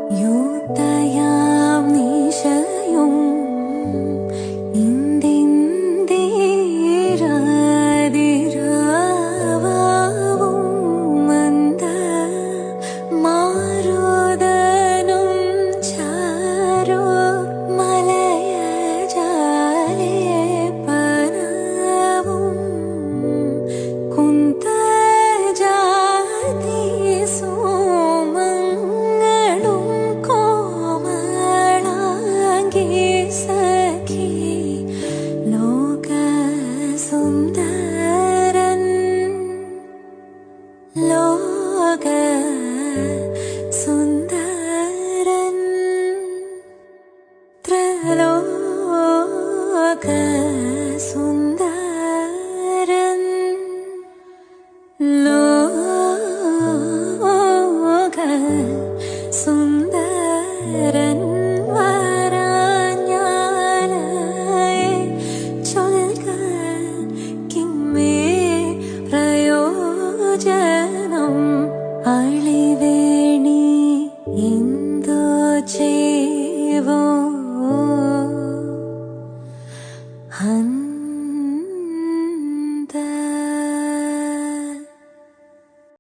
യൂത്തയാം നിശയും ഇന്ദിന്ദിരാതിരാവും മന്ദ മാരുതനും ചാരോ മലയജാലേ പനവും കുന്തജാതി സോമങ്ങളും കോമളാംഗി സഖി ലോകസുന്ദരൻ ലോകസുന്ദരൻ ത്രലോകസുന്ദരൻ ലോകസുന്ദരൻ വരാഞ്ഞാലേ ചൊൽക കിമ്മേ പ്രയോജനം അളിവേണി എന്തോ ചെയ്വോ